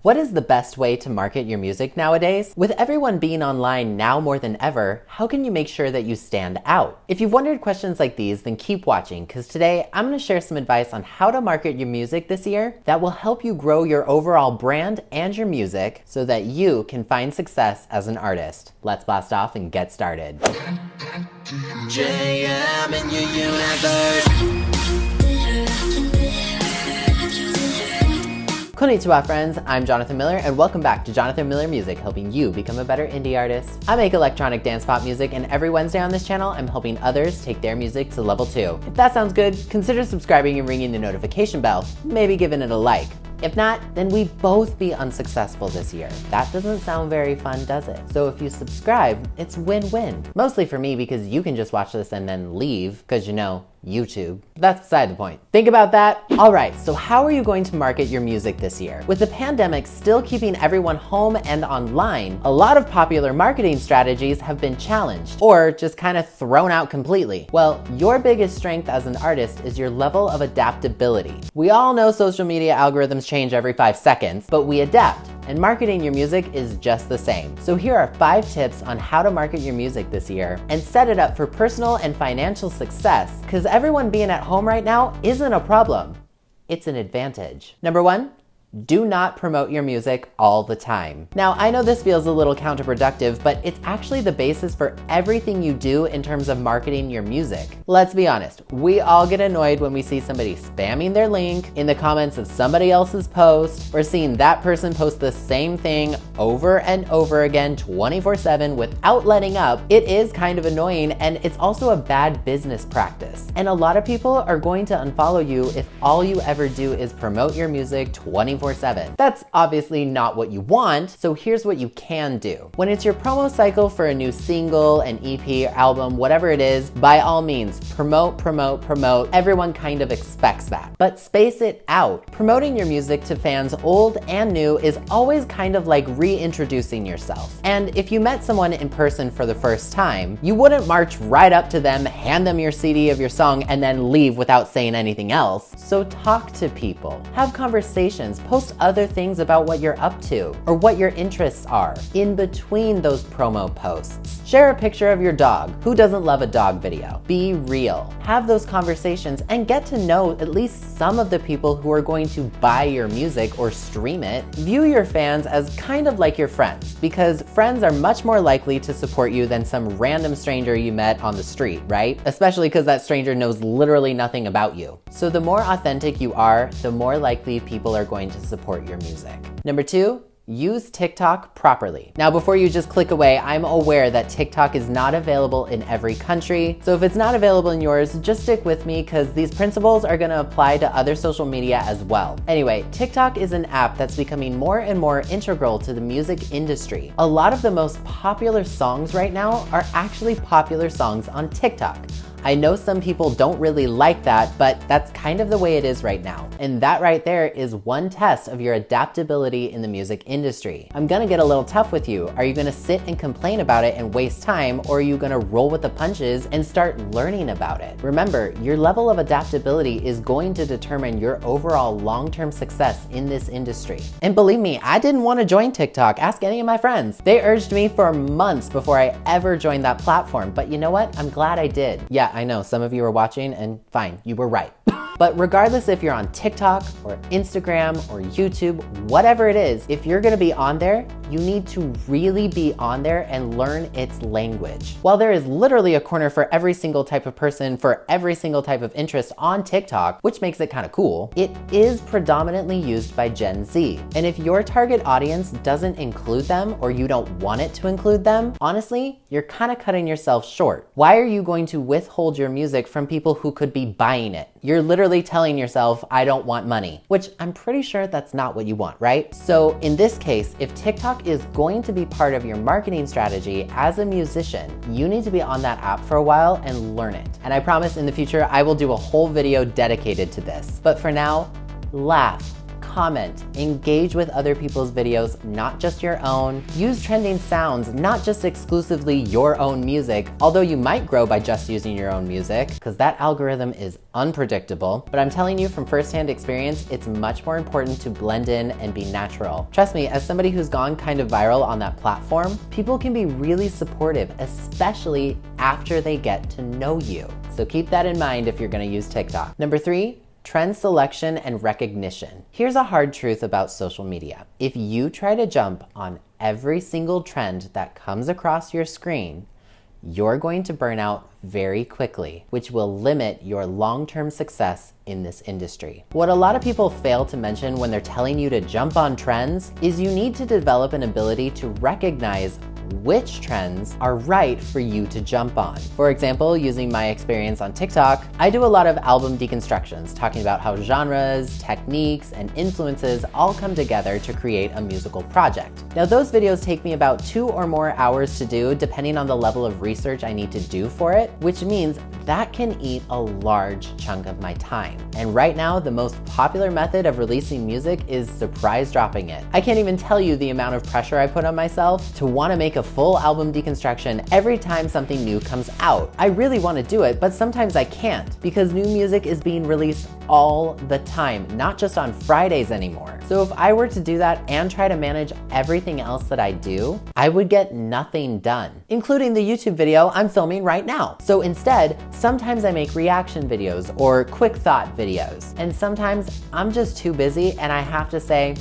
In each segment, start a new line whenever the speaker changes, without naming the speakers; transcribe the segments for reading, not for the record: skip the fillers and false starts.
What is the best way to market your music nowadays? With everyone being online now more than ever, how can you make sure that you stand out? If you've wondered questions like these, then keep watching, because today I'm going to share some advice on how to market your music this year that will help you grow your overall brand and your music so that you can find success as an artist. Let's blast off and get started. JM in your universe. Konnichiwa friends, I'm Jonathan Miller and welcome back to Jonathan Miller Music, helping you become a better indie artist. I make electronic dance pop music and every Wednesday on this channel I'm helping others take their music to level 2. If that sounds good, consider subscribing and ringing the notification bell, maybe giving it a like. If not, then we'd both be unsuccessful this year. That doesn't sound very fun, does it? So if you subscribe, it's win-win. Mostly for me because you can just watch this and then leave, because you know, YouTube. That's beside the point. Think about that. All right, so how are you going to market your music this year? With the pandemic still keeping everyone home and online, a lot of popular marketing strategies have been challenged or just kind of thrown out completely. Well, your biggest strength as an artist is your level of adaptability. We all know social media algorithms change every 5 seconds, but we adapt. And marketing your music is just the same. So here are 5 tips on how to market your music this year and set it up for personal and financial success, because everyone being at home right now isn't a problem. It's an advantage. Number 1, do not promote your music all the time. Now, I know this feels a little counterproductive, but it's actually the basis for everything you do in terms of marketing your music. Let's be honest, we all get annoyed when we see somebody spamming their link in the comments of somebody else's post, or seeing that person post the same thing over and over again 24/7 without letting up. It is kind of annoying, and it's also a bad business practice. And a lot of people are going to unfollow you if all you ever do is promote your music 24/7. That's obviously not what you want, so here's what you can do. When it's your promo cycle for a new single, an EP, album, whatever it is, by all means, promote, promote, promote. Everyone kind of expects that. But space it out. Promoting your music to fans old and new is always kind of like reintroducing yourself. And if you met someone in person for the first time, you wouldn't march right up to them, hand them your CD of your song, and then leave without saying anything else. So talk to people. Have conversations. Post other things about what you're up to or what your interests are in between those promo posts. Share a picture of your dog. Who doesn't love a dog video? Be real. Have those conversations and get to know at least some of the people who are going to buy your music or stream it. View your fans as kind of like your friends, because friends are much more likely to support you than some random stranger you met on the street, right? Especially because that stranger knows literally nothing about you. So the more authentic you are, the more likely people are going to support your music. Number 2, use TikTok properly. Now, before you just click away, I'm aware that TikTok is not available in every country. So if it's not available in yours, just stick with me because these principles are gonna apply to other social media as well. Anyway, TikTok is an app that's becoming more and more integral to the music industry. A lot of the most popular songs right now are actually popular songs on TikTok. I know some people don't really like that, but that's kind of the way it is right now. And that right there is one test of your adaptability in the music industry. I'm gonna get a little tough with you. Are you gonna sit and complain about it and waste time, or are you gonna roll with the punches and start learning about it? Remember, your level of adaptability is going to determine your overall long-term success in this industry. And believe me, I didn't want to join TikTok. Ask any of my friends. They urged me for months before I ever joined that platform, but you know what? I'm glad I did. Yeah, I know some of you are watching, and fine, you were right. But regardless if you're on TikTok or Instagram or YouTube, whatever it is, if you're gonna be on there, you need to really be on there and learn its language. While there is literally a corner for every single type of person, for every single type of interest on TikTok, which makes it kind of cool, it is predominantly used by Gen Z. And if your target audience doesn't include them, or you don't want it to include them, honestly, you're kind of cutting yourself short. Why are you going to withhold your music from people who could be buying it? You're literally telling yourself, I don't want money, which I'm pretty sure that's not what you want, right? So in this case, if TikTok is going to be part of your marketing strategy as a musician, you need to be on that app for a while and learn it. And I promise in the future, I will do a whole video dedicated to this. But for now, laugh, comment, engage with other people's videos, not just your own. Use trending sounds, not just exclusively your own music, although you might grow by just using your own music, because that algorithm is unpredictable. But I'm telling you from firsthand experience, it's much more important to blend in and be natural. Trust me, as somebody who's gone kind of viral on that platform, people can be really supportive, especially after they get to know you. So keep that in mind if you're gonna use TikTok. Number 3, trend selection and recognition. Here's a hard truth about social media. If you try to jump on every single trend that comes across your screen, you're going to burn out very quickly, which will limit your long-term success in this industry. What a lot of people fail to mention when they're telling you to jump on trends is you need to develop an ability to recognize which trends are right for you to jump on. For example, using my experience on TikTok, I do a lot of album deconstructions, talking about how genres, techniques, and influences all come together to create a musical project. Now, those videos take me about 2 or more hours to do, depending on the level of research I need to do for it, which means that can eat a large chunk of my time. And right now, the most popular method of releasing music is surprise dropping it. I can't even tell you the amount of pressure I put on myself to want to make a full album deconstruction every time something new comes out. I really want to do it, but sometimes I can't because new music is being released all the time, not just on Fridays anymore. So if I were to do that and try to manage everything else that I do, I would get nothing done, including the YouTube video I'm filming right now. So instead, sometimes I make reaction videos or quick thought videos, and sometimes I'm just too busy and I have to say,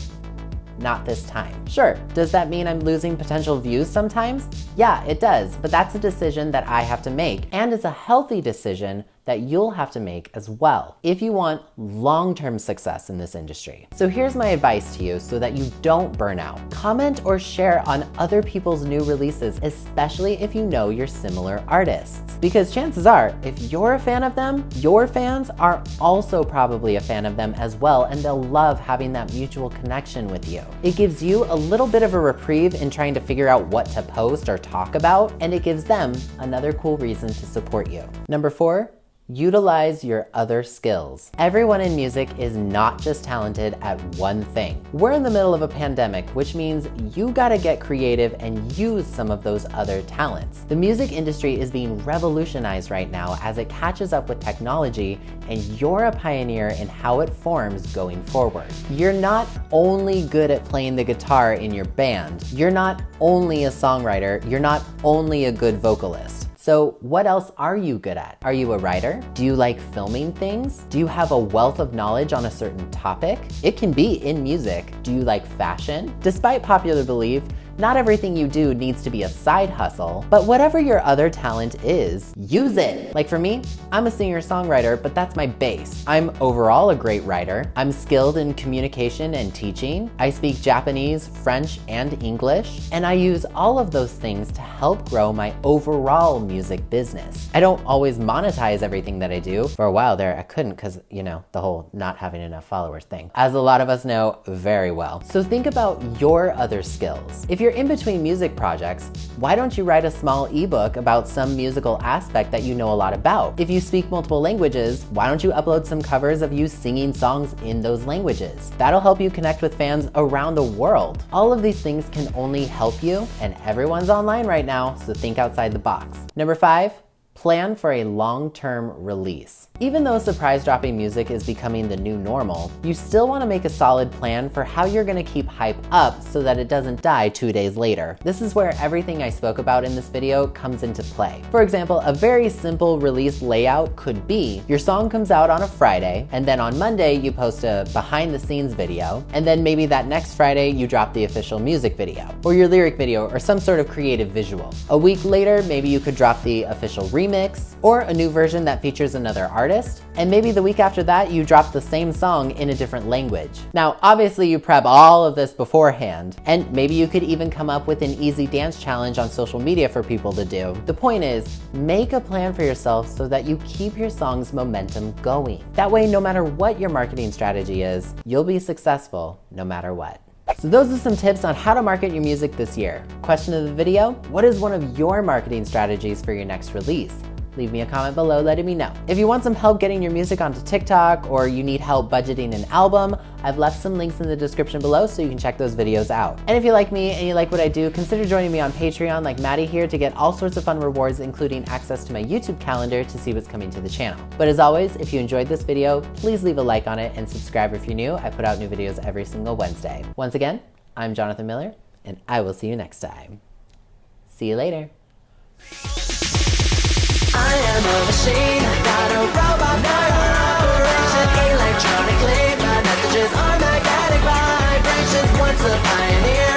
not this time. Sure, does that mean I'm losing potential views sometimes? Yeah, it does, but that's a decision that I have to make, and it's a healthy decision that you'll have to make as well if you want long-term success in this industry. So here's my advice to you so that you don't burn out. Comment or share on other people's new releases, especially if you know you're similar artists. Because chances are, if you're a fan of them, your fans are also probably a fan of them as well, and they'll love having that mutual connection with you. It gives you a little bit of a reprieve in trying to figure out what to post or talk about, and it gives them another cool reason to support you. Number 4, utilize your other skills. Everyone in music is not just talented at one thing. We're in the middle of a pandemic, which means you gotta get creative and use some of those other talents. The music industry is being revolutionized right now as it catches up with technology, and you're a pioneer in how it forms going forward. You're not only good at playing the guitar in your band, you're not only a songwriter, you're not only a good vocalist. So what else are you good at? Are you a writer? Do you like filming things? Do you have a wealth of knowledge on a certain topic? It can be in music. Do you like fashion? Despite popular belief, not everything you do needs to be a side hustle, but whatever your other talent is, use it. Like for me, I'm a singer-songwriter, but that's my base. I'm overall a great writer. I'm skilled in communication and teaching. I speak Japanese, French, and English, and I use all of those things to help grow my overall music business. I don't always monetize everything that I do. For a while there, I couldn't because, you know, the whole not having enough followers thing, as a lot of us know very well. So think about your other skills. If you're in between music projects, why don't you write a small ebook about some musical aspect that you know a lot about? If you speak multiple languages, why don't you upload some covers of you singing songs in those languages? That'll help you connect with fans around the world. All of these things can only help you, and everyone's online right now, so think outside the box. Number 5, plan for a long-term release. Even though surprise dropping music is becoming the new normal, you still want to make a solid plan for how you're going to keep hype up so that it doesn't die 2 days later. This is where everything I spoke about in this video comes into play. For example, a very simple release layout could be your song comes out on a Friday, and then on Monday you post a behind the scenes video, and then maybe that next Friday you drop the official music video, or your lyric video, or some sort of creative visual. A week later, maybe you could drop the official remix, or a new version that features another artist, and maybe the week after that you drop the same song in a different language. Now, obviously you prep all of this beforehand, and maybe you could even come up with an easy dance challenge on social media for people to do. The point is, make a plan for yourself so that you keep your song's momentum going. That way, no matter what your marketing strategy is, you'll be successful no matter what. So those are some tips on how to market your music this year. Question of the video: what is one of your marketing strategies for your next release? Leave me a comment below letting me know. If you want some help getting your music onto TikTok, or you need help budgeting an album, I've left some links in the description below so you can check those videos out. And if you like me and you like what I do, consider joining me on Patreon like Maddie here to get all sorts of fun rewards, including access to my YouTube calendar to see what's coming to the channel. But as always, if you enjoyed this video, please leave a like on it and subscribe if you're new. I put out new videos every single Wednesday. Once again, I'm Jonathan Miller, and I will see you next time. See you later.
I am a machine, not a robot, never operation electronically. My messages are magnetic vibrations, once a pioneer.